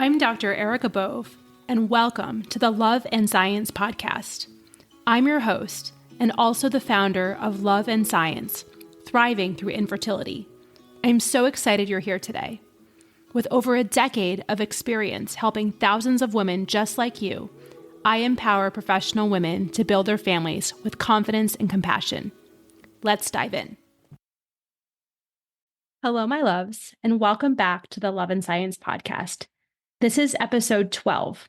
I'm Dr. Erica Bove, and welcome to the Love and Science podcast. I'm your host, and also the founder of Love and Science, Thriving Through Infertility. I'm so excited you're here today. With over a decade of experience helping thousands of women just like you, I empower professional women to build their families with confidence and compassion. Let's dive in. Hello, my loves, and welcome back to the Love and Science podcast. This is episode 12,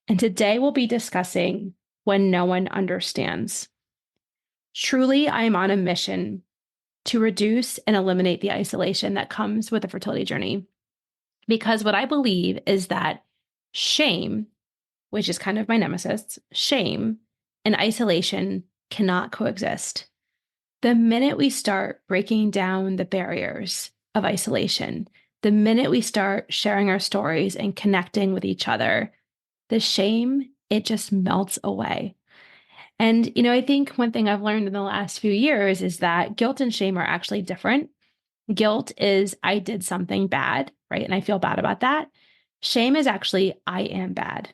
and today we'll be discussing when no one understands. Truly, I am on a mission to reduce and eliminate the isolation that comes with the fertility journey, because what I believe is that shame, which is kind of my nemesis, shame and isolation cannot coexist. The minute we start breaking down the barriers of isolation, the minute we start sharing our stories and connecting with each other, the shame, it just melts away. And, I think one thing I've learned in the last few years is that guilt and shame are actually different. Guilt is I did something bad, right? And I feel bad about that. Shame is actually I am bad.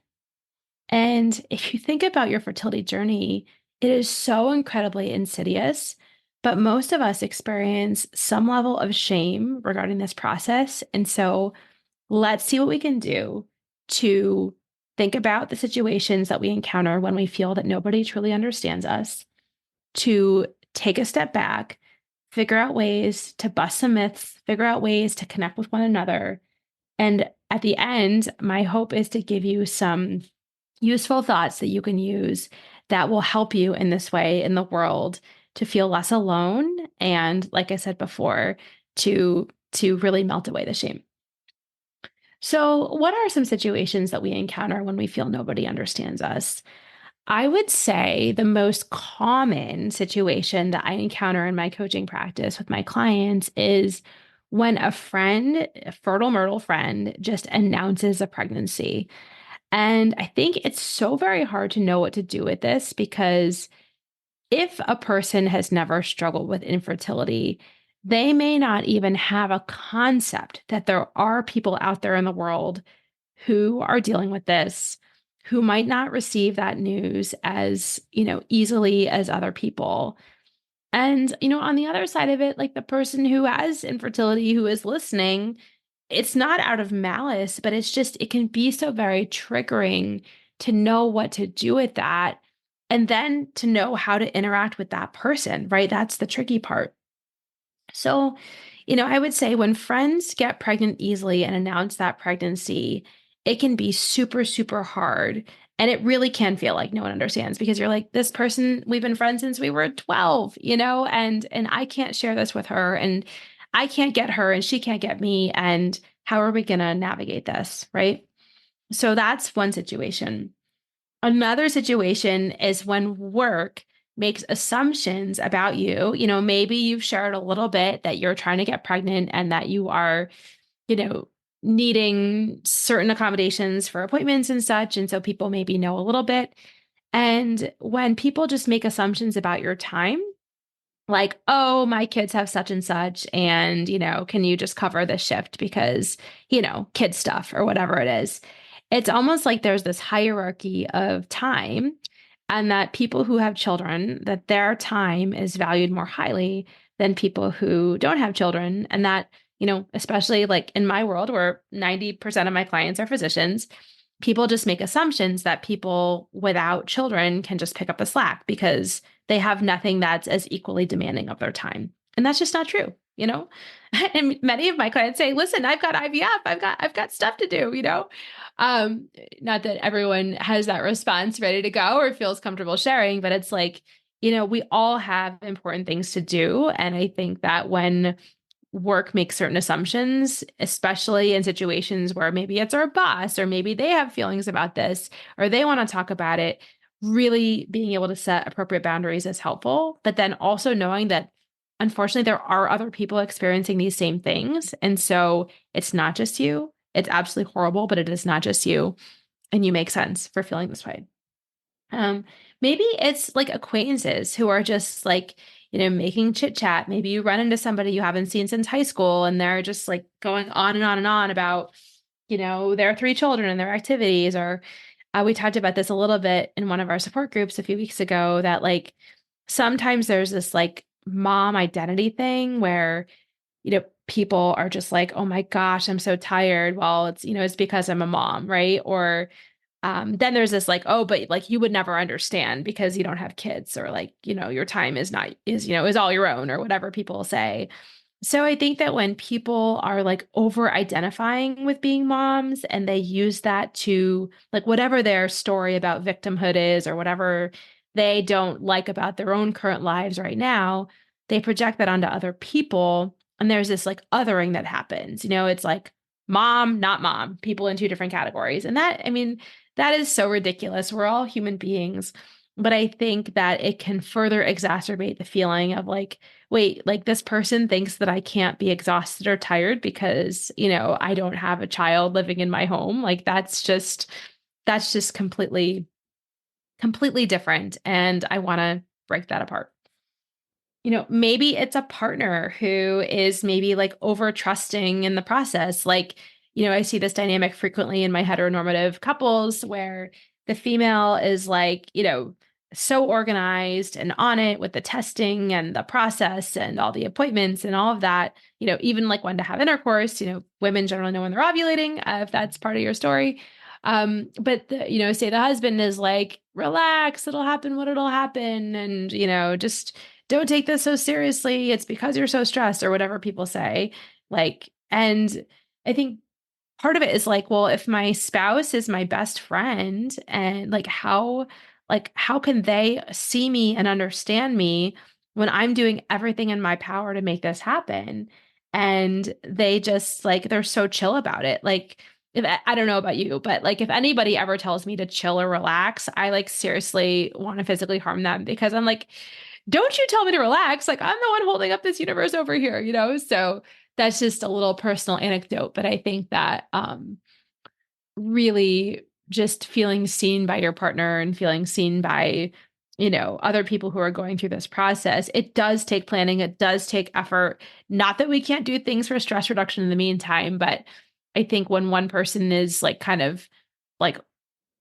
And if you think about your fertility journey, it is so incredibly insidious. But most of us experience some level of shame regarding this process. And so let's see what we can do to think about the situations that we encounter when we feel that nobody truly understands us, to take a step back, figure out ways to bust some myths, figure out ways to connect with one another. And at the end, my hope is to give you some useful thoughts that you can use that will help you in this way in the world to feel less alone. And like I said before, to really melt away the shame. So what are some situations that we encounter when we feel nobody understands us? I would say the most common situation that I encounter in my coaching practice with my clients is when a friend, a fertile myrtle friend, just announces a pregnancy. And I think it's so very hard to know what to do with this, because if a person has never struggled with infertility, they may not even have a concept that there are people out there in the world who are dealing with this, who might not receive that news as, easily as other people. And, on the other side of it, like the person who has infertility, who is listening, it's not out of malice, but it's just, it can be so very triggering to know what to do with that. And then to know how to interact with that person, right? That's the tricky part. So, I would say when friends get pregnant easily and announce that pregnancy, it can be super, super hard. And it really can feel like no one understands, because you're like, this person, we've been friends since we were 12, and I can't share this with her, and I can't get her and she can't get me. And how are we going to navigate this, right? So that's one situation. Another situation is when work makes assumptions about you. Maybe you've shared a little bit that you're trying to get pregnant and that you are, needing certain accommodations for appointments and such. And so people maybe know a little bit. And when people just make assumptions about your time, like, oh, my kids have such and such, and, can you just cover this shift because, kid stuff or whatever it is. It's almost like there's this hierarchy of time, and that people who have children, that their time is valued more highly than people who don't have children. And that, especially like in my world where 90% of my clients are physicians, people just make assumptions that people without children can just pick up the slack because they have nothing that's as equally demanding of their time. And that's just not true, And many of my clients say, listen, I've got IVF, I've got stuff to do, not that everyone has that response ready to go or feels comfortable sharing, but it's like, we all have important things to do. And I think that when work makes certain assumptions, especially in situations where maybe it's our boss or maybe they have feelings about this or they want to talk about it, really being able to set appropriate boundaries is helpful. But then also knowing that unfortunately there are other people experiencing these same things. And so it's not just you. It's absolutely horrible, but it is not just you. And you make sense for feeling this way. Maybe it's like acquaintances who are just like, making chit chat. Maybe you run into somebody you haven't seen since high school and they're just like going on and on and on about, their three children and their activities, or we talked about this a little bit in one of our support groups a few weeks ago, that like sometimes there's this like mom identity thing where, people are just like, oh my gosh, I'm so tired. Well, it's because I'm a mom, right? Or then there's this like, oh, but like you would never understand because you don't have kids, or like, your time is all your own, or whatever people say. So I think that when people are like over identifying with being moms and they use that to like whatever their story about victimhood is, or whatever they don't like about their own current lives right now, they project that onto other people. And there's this like othering that happens. It's like mom, not mom, people in two different categories. And that, I mean, that is so ridiculous. We're all human beings. But I think that it can further exacerbate the feeling of like, wait, like this person thinks that I can't be exhausted or tired because, I don't have a child living in my home. Like that's just completely different. And I want to break that apart. Maybe it's a partner who is maybe like over trusting in the process. Like, I see this dynamic frequently in my heteronormative couples where the female is like, so organized and on it with the testing and the process and all the appointments and all of that, even like when to have intercourse, women generally know when they're ovulating, if that's part of your story. But say the husband is like, relax, it'll happen when it'll happen. And, just don't take this so seriously. It's because you're so stressed, or whatever people say. Like, and I think part of it is like, well, if my spouse is my best friend, and like how can they see me and understand me when I'm doing everything in my power to make this happen? And they just like, they're so chill about it. Like, if I don't know about you, but like if anybody ever tells me to chill or relax, I like seriously want to physically harm them, because I'm like, don't you tell me to relax. Like I'm the one holding up this universe over here, So that's just a little personal anecdote, but I think that really just feeling seen by your partner and feeling seen by, other people who are going through this process, it does take planning, it does take effort. Not that we can't do things for stress reduction in the meantime, but I think when one person is like kind of like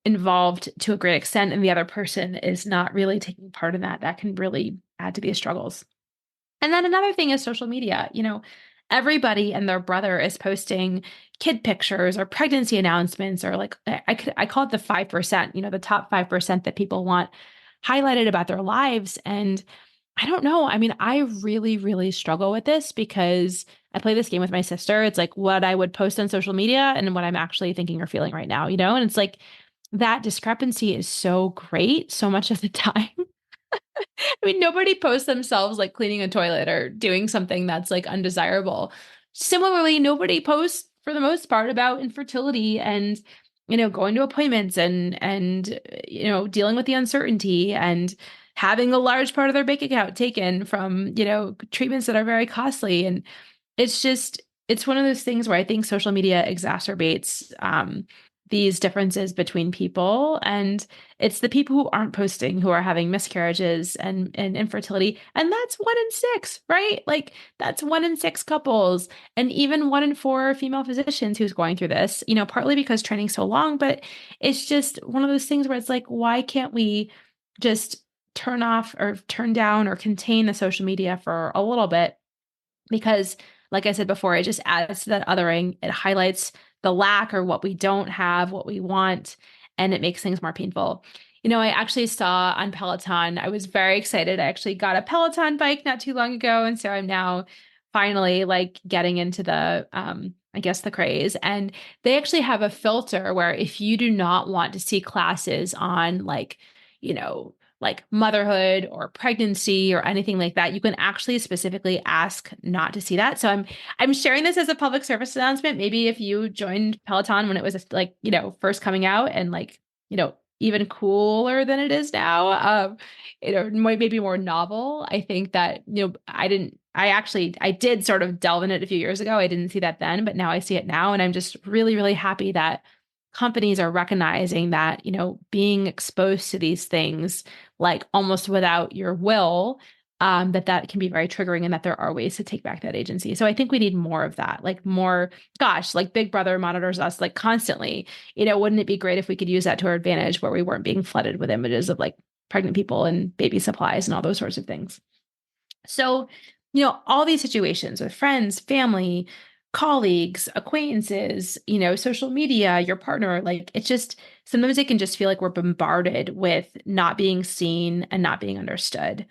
involved to a great extent and the other person is not really taking part in that, that can really add to these struggles. And then another thing is social media. Everybody and their brother is posting kid pictures or pregnancy announcements, or like I call it the 5%, the top 5% that people want highlighted about their lives. And I don't know. I mean, I really, really struggle with this because I play this game with my sister. It's like what I would post on social media and what I'm actually thinking or feeling right now, And it's like that discrepancy is so great so much of the time. I mean, nobody posts themselves like cleaning a toilet or doing something that's like undesirable. Similarly, nobody posts for the most part about infertility and, going to appointments and dealing with the uncertainty and having a large part of their bank account taken from, treatments that are very costly. And it's one of those things where I think social media exacerbates these differences between people. And it's the people who aren't posting who are having miscarriages and infertility. And that's 1 in 6, right? Like that's 1 in 6 couples, and even 1 in 4 female physicians who's going through this, partly because training's so long, but it's just one of those things where it's like, why can't we just turn off or turn down or contain the social media for a little bit? Because like I said before, it just adds to that othering. It highlights the lack or what we don't have, what we want, and it makes things more painful. I actually saw on Peloton, I was very excited. I actually got a Peloton bike not too long ago. And so I'm now finally like getting into the, I guess the craze. And they actually have a filter where if you do not want to see classes on like motherhood or pregnancy or anything like that, you can actually specifically ask not to see that. So I'm sharing this as a public service announcement. Maybe if you joined Peloton when it was like, first coming out and like, even cooler than it is now, maybe more novel. I think that, I did sort of delve in it a few years ago. I didn't see that then, but now I see it now. And I'm just really, really happy that companies are recognizing that, being exposed to these things, like almost without your will, that can be very triggering and that there are ways to take back that agency. So I think we need more of that, like more, gosh, like Big Brother monitors us like constantly. Wouldn't it be great if we could use that to our advantage where we weren't being flooded with images of like pregnant people and baby supplies and all those sorts of things? So, all these situations with friends, family, colleagues, acquaintances, social media, your partner, like it's just sometimes it can just feel like we're bombarded with not being seen and not being understood.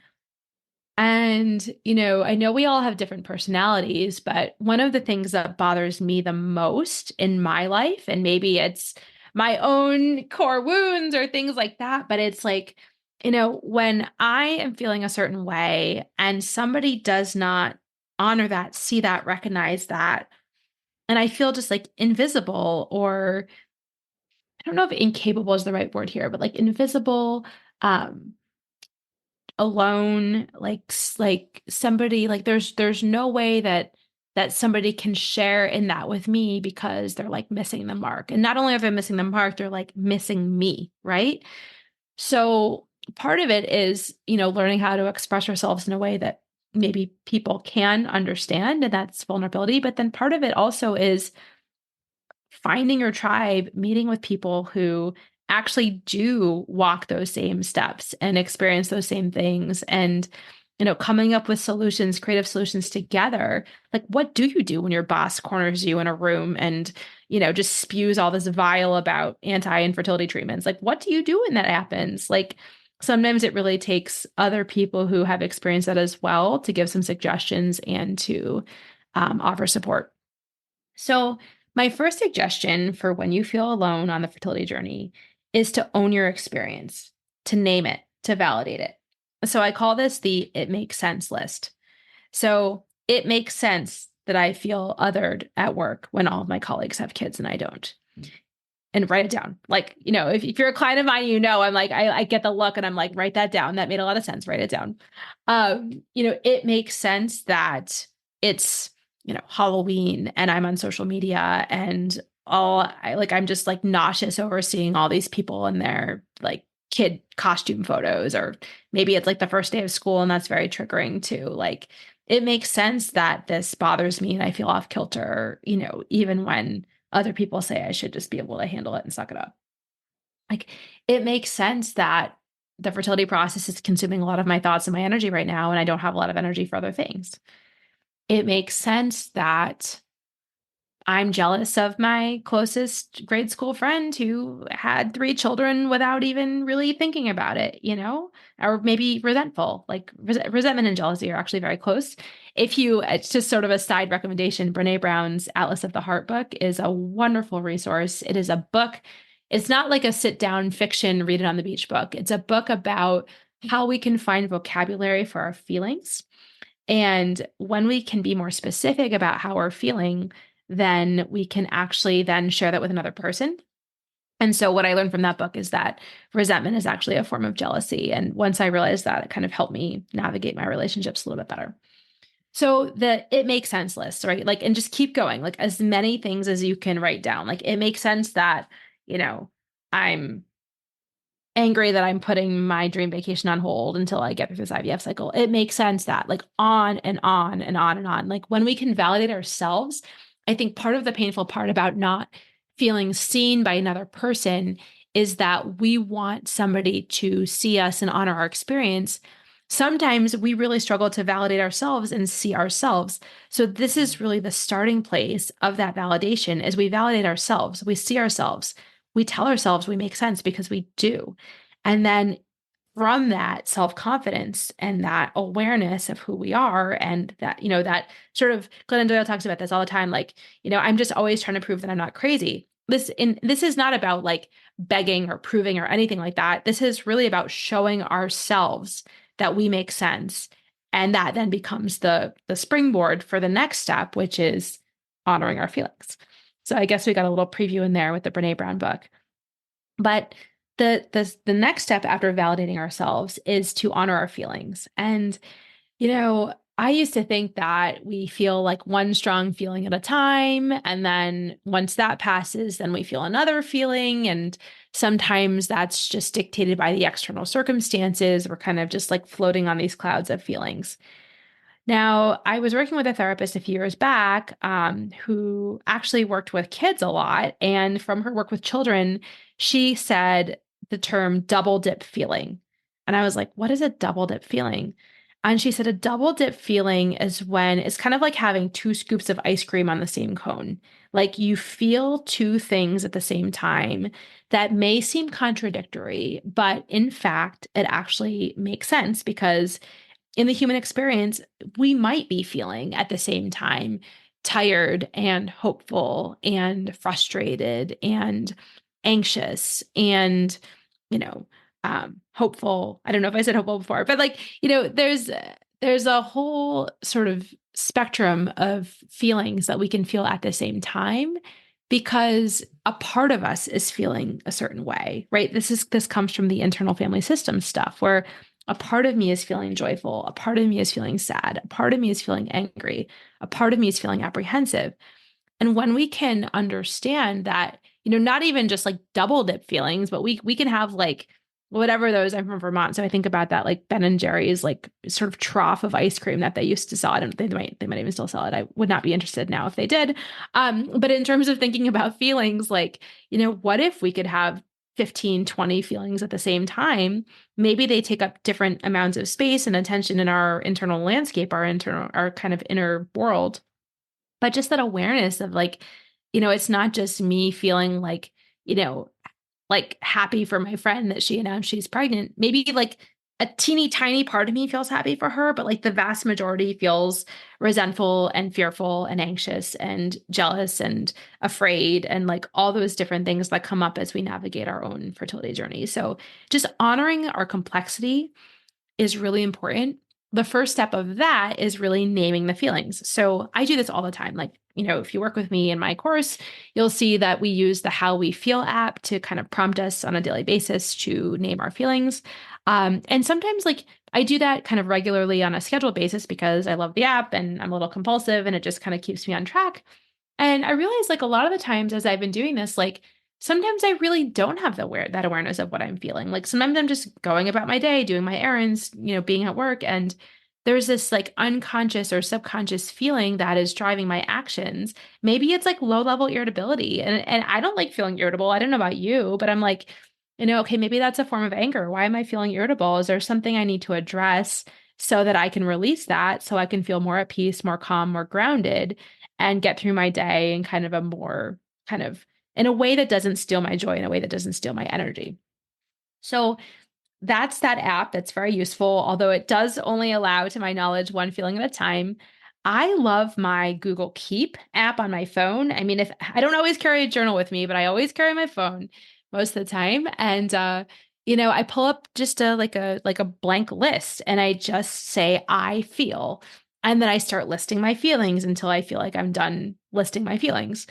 And, I know we all have different personalities, but one of the things that bothers me the most in my life, and maybe it's my own core wounds or things like that, but it's like, when I am feeling a certain way and somebody does not honor that, see that, recognize that, and I feel just like invisible, or I don't know if incapable is the right word here, but like invisible, um, alone, like somebody, like there's no way that somebody can share in that with me because they're like missing the mark. And not only are they missing the mark, they're like missing me, right? So part of it is, learning how to express ourselves in a way that maybe people can understand, and that's vulnerability. But then part of it also is finding your tribe, meeting with people who actually do walk those same steps and experience those same things, and coming up with solutions, creative solutions together. Like, what do you do when your boss corners you in a room and just spews all this vile about anti-infertility treatments? Like, what do you do when that happens? Like, sometimes it really takes other people who have experienced that as well to give some suggestions and to offer support. So, my first suggestion for when you feel alone on the fertility journey is to own your experience, to name it, to validate it. So, I call this the it makes sense list. So, it makes sense that I feel othered at work when all of my colleagues have kids and I don't. And write it down. Like, if you're a client of mine, I'm like, I get the look and I'm like, write that down. That made a lot of sense. Write it down. It makes sense that it's, Halloween and I'm on social media and I'm just like nauseous over seeing all these people in their like kid costume photos, or maybe it's like the first day of school and that's very triggering too. Like, it makes sense that this bothers me and I feel off kilter, even when other people say I should just be able to handle it and suck it up. Like, it makes sense that the fertility process is consuming a lot of my thoughts and my energy right now, and I don't have a lot of energy for other things. It makes sense that I'm jealous of my closest grade school friend who had 3 children without even really thinking about it, or maybe resentful. Like, resentment and jealousy are actually very close. It's just sort of a side recommendation. Brene Brown's Atlas of the Heart book is a wonderful resource. It is a book. It's not like a sit down fiction, read it on the beach book. It's a book about how we can find vocabulary for our feelings. And when we can be more specific about how we're feeling, then we can actually then share that with another person. And so what I learned from that book is that resentment is actually a form of jealousy. And once I realized that, it kind of helped me navigate my relationships a little bit better. So the it makes sense list, right? Like, and just keep going, like as many things as you can write down. Like, it makes sense that, I'm angry that I'm putting my dream vacation on hold until I get through this IVF cycle. It makes sense that, like, on and on and on and on. Like, when we can validate ourselves, I think part of the painful part about not feeling seen by another person is that we want somebody to see us and honor our experience. Sometimes we really struggle to validate ourselves and see ourselves. So this is really the starting place of that validation. As we validate ourselves, we see ourselves, we tell ourselves we make sense because we do. And then from that self-confidence and that awareness of who we are, and that, that sort of, Glennon Doyle talks about this all the time. Like, I'm just always trying to prove that I'm not crazy. This is not about like begging or proving or anything like that. This is really about showing ourselves that we make sense. And that then becomes the springboard for the next step, which is honoring our feelings. So I guess we got a little preview in there with the Brene Brown book. But the next step after validating ourselves is to honor our feelings. And, I used to think that we feel like one strong feeling at a time. And then once that passes, then we feel another feeling. And Sometimes that's just dictated by the external circumstances. We're kind of just like floating on these clouds of feelings. Now, I was working with a therapist a few years back who actually worked with kids a lot. And from her work with children, she said the term double dip feeling. And I was like, what is a double dip feeling? And she said a double dip feeling is when it's kind of like having two scoops of ice cream on the same cone. Like you feel two things at the same time that may seem contradictory, but in fact, it actually makes sense because in the human experience, we might be feeling at the same time tired and hopeful and frustrated and anxious and, you know, hopeful. I don't know if I said hopeful before, but like, there's a whole sort of spectrum of feelings that we can feel at the same time because a part of us is feeling a certain way, right? This comes from the internal family system stuff where a part of me is feeling joyful, a part of me is feeling sad, a part of me is feeling angry, a part of me is feeling apprehensive. And when we can understand that, not even just like double dip feelings, but we can have like whatever those. I'm from Vermont, so I think about that like Ben and Jerry's like sort of trough of ice cream that they used to sell. I don't think they might even still sell it. I would not be interested now if they did. But in terms of thinking about feelings, like, what if we could have 15, 20 feelings at the same time? Maybe they take up different amounts of space and attention in our internal landscape, our kind of inner world. But just that awareness of like, it's not just me feeling you know, like happy for my friend that she announced she's pregnant. Maybe like a teeny tiny part of me feels happy for her, but like the vast majority feels resentful and fearful and anxious and jealous and afraid and like all those different things that come up as we navigate our own fertility journey. So just honoring our complexity is really important. The first step of that is really naming the feelings. So I do this all the time. Like, if you work with me in my course, you'll see that we use the How We Feel app to kind of prompt us on a daily basis to name our feelings. And sometimes, like, I do that kind of regularly on a scheduled basis because I love the app and I'm a little compulsive and it just kind of keeps me on track. And I realize like a lot of the times as I've been doing this, like sometimes I really don't have that awareness of what I'm feeling. Like sometimes I'm just going about my day, doing my errands, being at work. And there's this like unconscious or subconscious feeling that is driving my actions. Maybe it's like low level irritability. And I don't like feeling irritable. I don't know about you, but I'm like, okay, maybe that's a form of anger. Why am I feeling irritable? Is there something I need to address so that I can release that, so I can feel more at peace, more calm, more grounded, and get through my day in kind of a more kind of in a way that doesn't steal my joy, in a way that doesn't steal my energy. So that's that app that's very useful, although it does only allow, to my knowledge, one feeling at a time. I love my Google Keep app on my phone. I mean, if I don't always carry a journal with me, but I always carry my phone most of the time. And I pull up just a blank list and I just say I feel. And then I start listing my feelings until I feel like I'm done listing my feelings.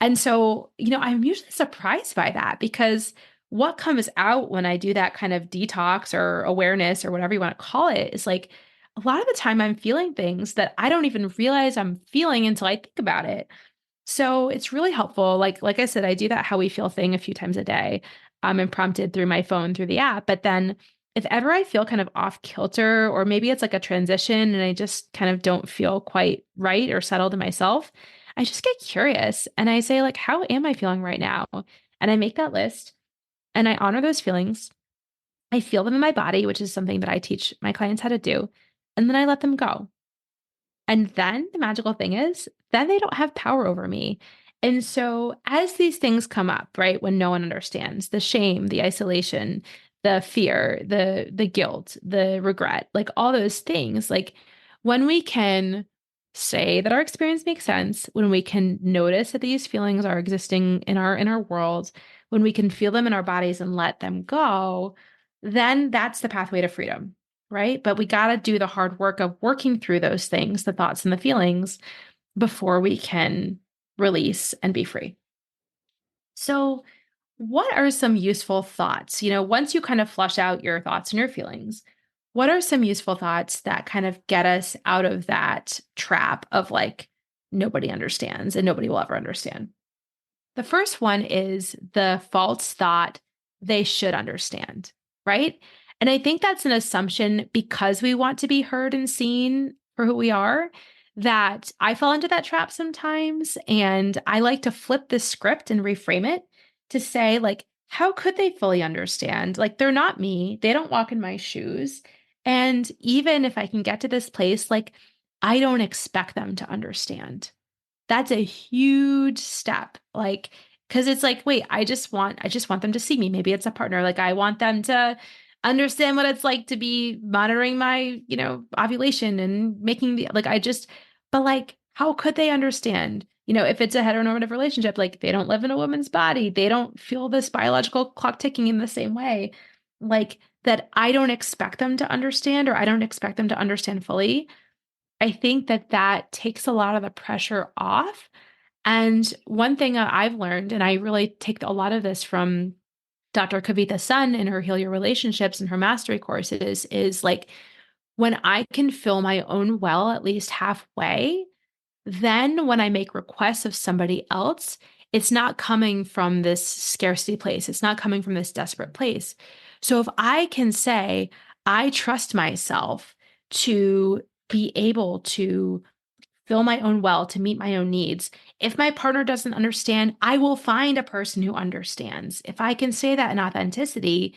And so, I'm usually surprised by that because what comes out when I do that kind of detox or awareness or whatever you want to call it is like a lot of the time I'm feeling things that I don't even realize I'm feeling until I think about it. So it's really helpful. Like I said, I do that How We Feel thing a few times a day. And prompted through my phone through the app. But then if ever I feel kind of off kilter, or maybe it's like a transition and I just kind of don't feel quite right or settled in myself, I just get curious and I say, like, how am I feeling right now? And I make that list and I honor those feelings. I feel them in my body, which is something that I teach my clients how to do. And then I let them go. And then the magical thing is, then they don't have power over me. And so as these things come up, right, when no one understands, the shame, the isolation, the fear, the guilt, the regret, like all those things, like when we can say that our experience makes sense, when we can notice that these feelings are existing in our inner world, when we can feel them in our bodies and let them go, then that's the pathway to freedom, right? But we got to do the hard work of working through those things, the thoughts and the feelings, before we can release and be free. So, what are some useful thoughts? Once you kind of flush out your thoughts and your feelings, what are some useful thoughts that kind of get us out of that trap of like, nobody understands and nobody will ever understand? The first one is the false thought they should understand, right? And I think that's an assumption because we want to be heard and seen for who we are, that I fall into that trap sometimes. And I like to flip the script and reframe it to say, like, how could they fully understand? Like, they're not me, they don't walk in my shoes. And even if I can get to this place, like, I don't expect them to understand. That's a huge step. Like, because it's like, wait, I just want them to see me. Maybe it's a partner. Like, I want them to understand what it's like to be monitoring my, ovulation and making but like, how could they understand? If it's a heteronormative relationship, like they don't live in a woman's body, they don't feel this biological clock ticking in the same way. Like, that I don't expect them to understand, or I don't expect them to understand fully. I think that that takes a lot of the pressure off. And one thing that I've learned, and I really take a lot of this from Dr. Kavitha Sun in her Heal Your Relationships and her mastery courses, is like, when I can fill my own well at least halfway, then when I make requests of somebody else, it's not coming from this scarcity place. It's not coming from this desperate place. So if I can say, I trust myself to be able to fill my own well, to meet my own needs. If my partner doesn't understand, I will find a person who understands. If I can say that in authenticity,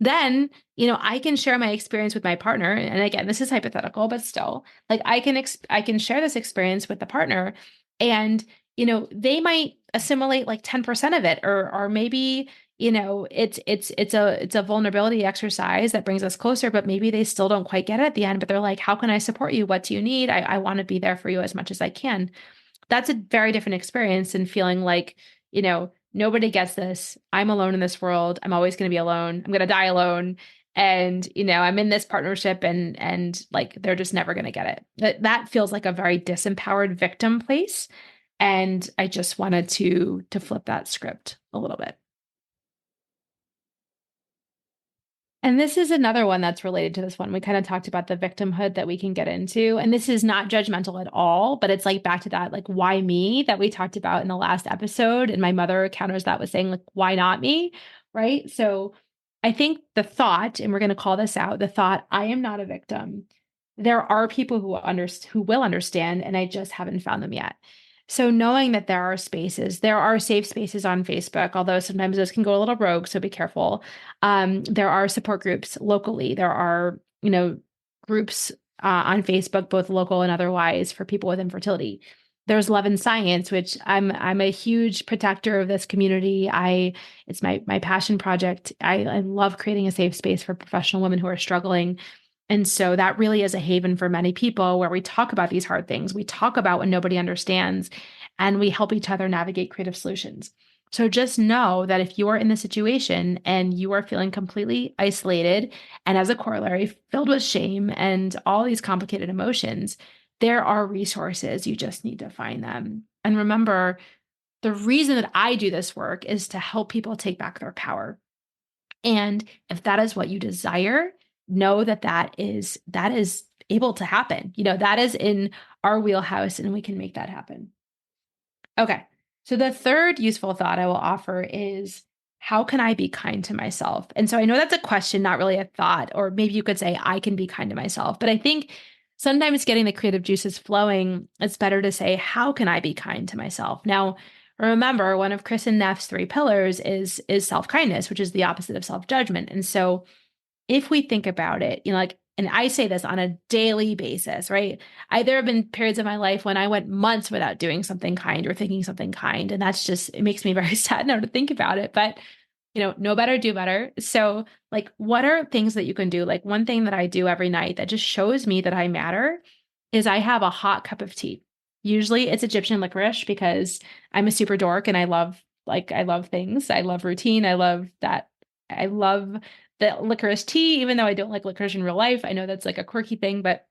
then, I can share my experience with my partner. And again, this is hypothetical, but still, like, I can share this experience with the partner, and, they might assimilate like 10% of it, or maybe, it's a vulnerability exercise that brings us closer, but maybe they still don't quite get it at the end, but they're like, how can I support you? What do you need? I want to be there for you as much as I can. That's a very different experience than feeling like, nobody gets this. I'm alone in this world. I'm always going to be alone. I'm going to die alone. And, I'm in this partnership, and like, they're just never going to get it. That feels like a very disempowered victim place. And I just wanted to flip that script a little bit. And this is another one that's related to this one. We kind of talked about the victimhood that we can get into. And this is not judgmental at all, but it's like back to that, like, why me, that we talked about in the last episode. And my mother counters that with saying, like, why not me? Right. So I think the thought, and we're going to call this out, the thought, I am not a victim. There are people who will understand, and I just haven't found them yet. So knowing that there are safe spaces on Facebook, although sometimes those can go a little rogue, so be careful. There are support groups locally. There are, groups on Facebook, both local and otherwise, for people with infertility. There's Love and Science, which I'm a huge protector of this community. It's my passion project. I love creating a safe space for professional women who are struggling. And so that really is a haven for many people, where we talk about these hard things. We talk about when nobody understands, and we help each other navigate creative solutions. So just know that if you are in the situation and you are feeling completely isolated, and as a corollary, filled with shame and all these complicated emotions, there are resources. You just need to find them. And remember, the reason that I do this work is to help people take back their power. And if that is what you desire, know that that is able to happen. That is in our wheelhouse, and we can make that happen. Okay. So the third useful thought I will offer is, how can I be kind to myself? And so I know that's a question, not really a thought, or maybe you could say, I can be kind to myself. But I think sometimes getting the creative juices flowing, it's better to say, how can I be kind to myself? Now, remember, one of Chris and Neff's three pillars is self-kindness, which is the opposite of self-judgment. And so if we think about it, like, and I say this on a daily basis, right? There have been periods of my life when I went months without doing something kind or thinking something kind. And it makes me very sad now to think about it. But, know better, do better. So, like, what are things that you can do? Like, one thing that I do every night that just shows me that I matter is I have a hot cup of tea. Usually it's Egyptian licorice, because I'm a super dork and I love things. I love routine. I love that. I love the licorice tea, even though I don't like licorice in real life. I know that's like a quirky thing, but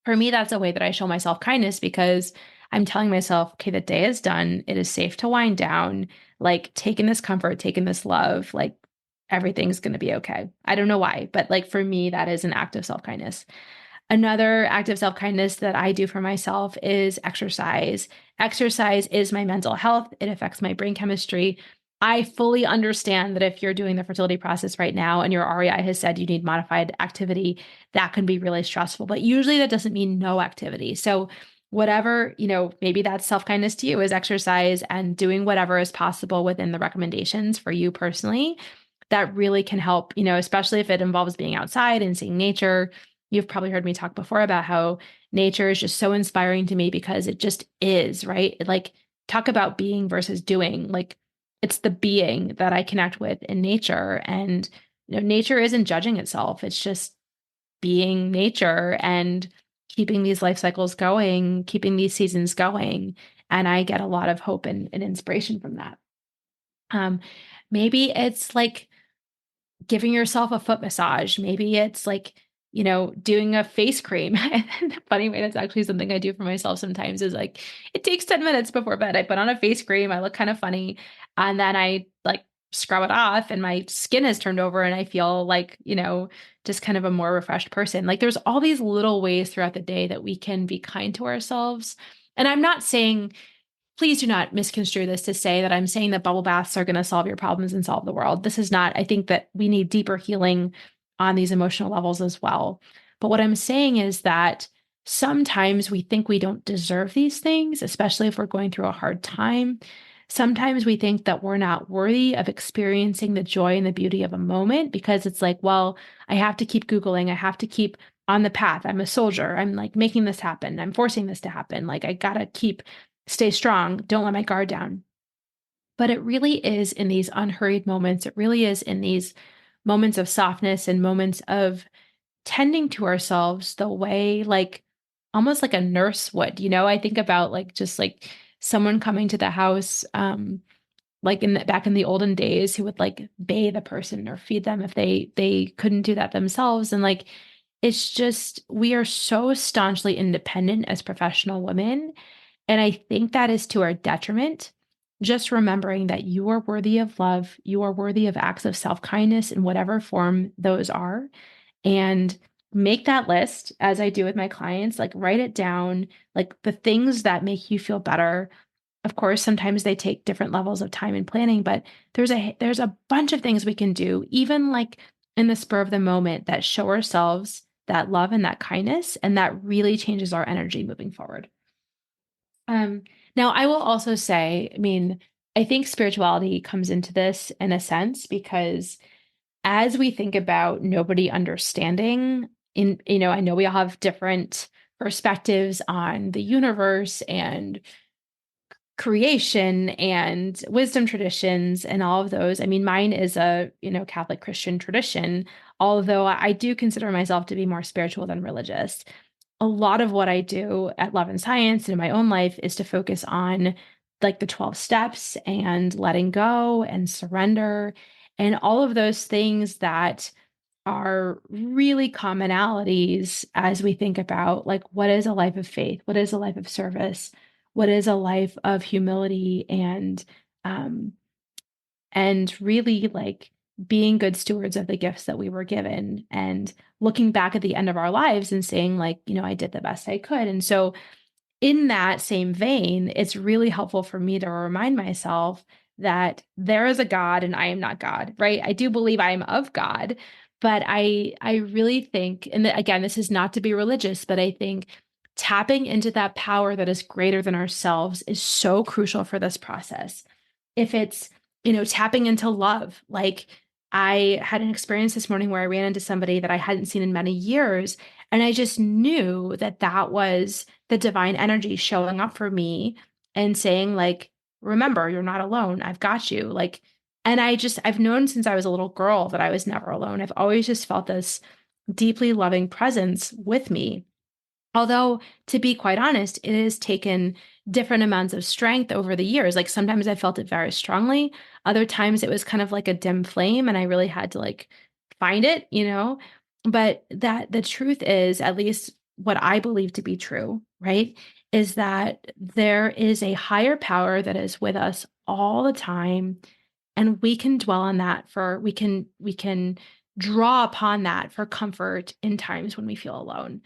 for me, that's a way that I show myself kindness, because I'm telling myself, okay, the day is done. It is safe to wind down. Like, take in this comfort, take in this love, like, everything's going to be okay. I don't know why, but like, for me, that is an act of self-kindness. Another act of self-kindness that I do for myself is exercise. Exercise is my mental health. It affects my brain chemistry. I fully understand that if you're doing the fertility process right now and your REI has said you need modified activity, that can be really stressful. But usually that doesn't mean no activity. So, whatever, maybe that's self kindness to you is exercise and doing whatever is possible within the recommendations for you personally. That really can help, especially if it involves being outside and seeing nature. You've probably heard me talk before about how nature is just so inspiring to me because it just is, right? Like, talk about being versus doing. Like, it's the being that I connect with in nature. And, nature isn't judging itself. It's just being nature and keeping these life cycles going, keeping these seasons going. And I get a lot of hope and inspiration from that. Um, Maybe it's like giving yourself a foot massage. Maybe it's like, doing a face cream. And the funny way, that's actually something I do for myself sometimes is like, it takes 10 minutes before bed. I put on a face cream. I look kind of funny. And then I like scrub it off and my skin has turned over and I feel like, just kind of a more refreshed person. Like there's all these little ways throughout the day that we can be kind to ourselves. And I'm not saying, please do not misconstrue this to say that I'm saying that bubble baths are going to solve your problems and solve the world. This is not, I think that we need deeper healing on these emotional levels as well. But what I'm saying is that sometimes we think we don't deserve these things, especially if we're going through a hard time. Sometimes we think that we're not worthy of experiencing the joy and the beauty of a moment because it's like, well, I have to keep Googling, I have to keep on the path. I'm a soldier. I'm like making this happen. I'm forcing this to happen. Like I gotta stay strong. Don't let my guard down. But it really is in these unhurried moments. It really is in these moments of softness and moments of tending to ourselves the way, like almost like a nurse would. I think about like just like someone coming to the house, like back in the olden days, who would like bathe a person or feed them if they couldn't do that themselves. And like it's just we are so staunchly independent as professional women, and I think that is to our detriment. Just remembering that you are worthy of love, you are worthy of acts of self kindness in whatever form those are. And make that list as I do with my clients, like write it down, like the things that make you feel better. Of course, sometimes they take different levels of time and planning, but there's a bunch of things we can do, even like in the spur of the moment, that show ourselves that love and that kindness, and that really changes our energy moving forward. Um, Now I will also say, I mean, I think spirituality comes into this in a sense because as we think about nobody understanding, I know we all have different perspectives on the universe and creation and wisdom traditions and all of those. I mean, mine is a, Catholic Christian tradition, although I do consider myself to be more spiritual than religious. A lot of what I do at Love and Science and in my own life is to focus on like the 12 steps and letting go and surrender and all of those things that are really commonalities as we think about like what is a life of faith, what is a life of service, what is a life of humility um and really like being good stewards of the gifts that we were given and looking back at the end of our lives and saying like, I did the best I could. And so in that same vein, it's really helpful for me to remind myself that there is a God and I am not God, right? I do believe I am of God, but I really think, and again, this is not to be religious, but I think tapping into that power that is greater than ourselves is so crucial for this process. If it's, tapping into love, like I had an experience this morning where I ran into somebody that I hadn't seen in many years, and I just knew that that was the divine energy showing up for me and saying like, remember, you're not alone. I've got you. Like, and I've known since I was a little girl that I was never alone. I've always just felt this deeply loving presence with me. Although, to be quite honest, it has taken different amounts of strength over the years. Like sometimes I felt it very strongly. Other times it was kind of like a dim flame and I really had to like find it. But that the truth is, at least what I believe to be true, right, is that there is a higher power that is with us all the time. And we can dwell on that we can draw upon that for comfort in times when we feel alone.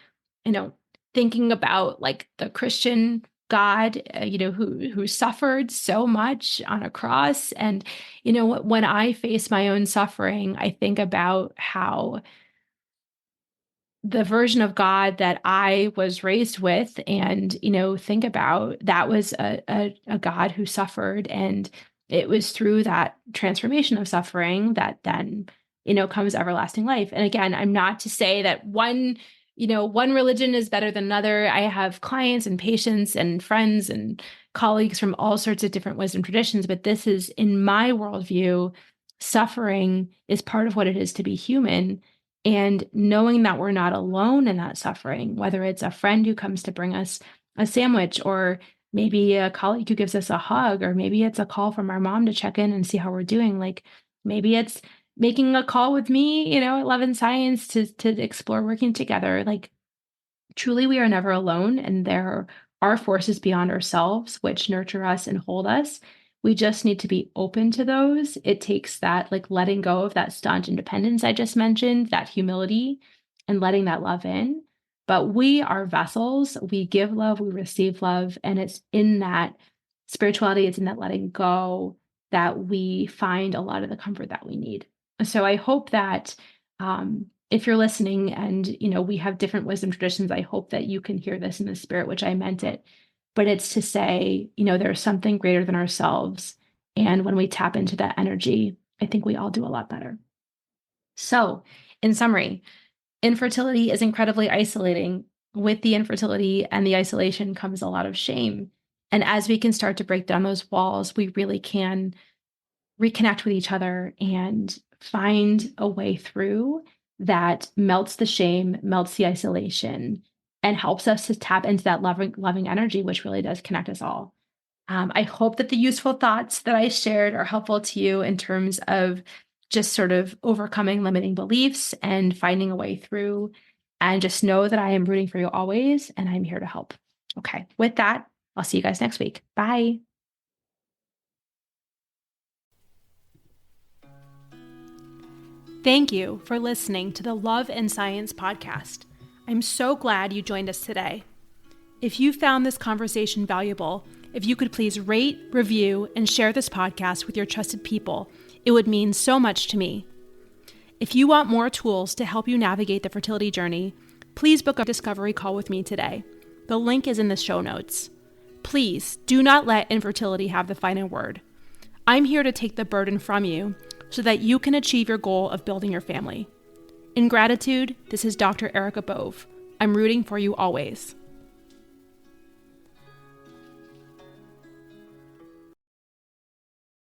You know, Thinking about like the Christian God, who suffered so much on a cross. And, when I face my own suffering, I think about how the version of God that I was raised with, and, think about that was a God who suffered. And it was through that transformation of suffering that then, comes everlasting life. And again, I'm not to say that one religion is better than another. I have clients and patients and friends and colleagues from all sorts of different wisdom traditions, but this is, in my worldview, suffering is part of what it is to be human. And knowing that we're not alone in that suffering, whether it's a friend who comes to bring us a sandwich, or maybe a colleague who gives us a hug, or maybe it's a call from our mom to check in and see how we're doing. Like maybe it's making a call with me, at Love and Science to explore working together. Like truly, we are never alone, and there are forces beyond ourselves which nurture us and hold us. We just need to be open to those. It takes that, like, letting go of that staunch independence I just mentioned, that humility, and letting that love in. But we are vessels. We give love, we receive love. And it's in that spirituality, it's in that letting go that we find a lot of the comfort that we need. So I hope that if you're listening and, we have different wisdom traditions, I hope that you can hear this in the spirit, which I meant it. But it's to say, there's something greater than ourselves. And when we tap into that energy, I think we all do a lot better. So in summary, infertility is incredibly isolating. With the infertility and the isolation comes a lot of shame. And as we can start to break down those walls, we really can reconnect with each other and find a way through that melts the shame, melts the isolation, and helps us to tap into that loving energy, which really does connect us all. I hope that the useful thoughts that I shared are helpful to you in terms of just sort of overcoming limiting beliefs and finding a way through. And just know that I am rooting for you always, and I'm here to help. Okay, with that, I'll see you guys next week. Bye. Thank you for listening to the Love and Science podcast. I'm so glad you joined us today. If you found this conversation valuable, if you could please rate, review, and share this podcast with your trusted people, it would mean so much to me. If you want more tools to help you navigate the fertility journey, please book a discovery call with me today. The link is in the show notes. Please do not let infertility have the final word. I'm here to take the burden from you so that you can achieve your goal of building your family. In gratitude, this is Dr. Erica Bove. I'm rooting for you always.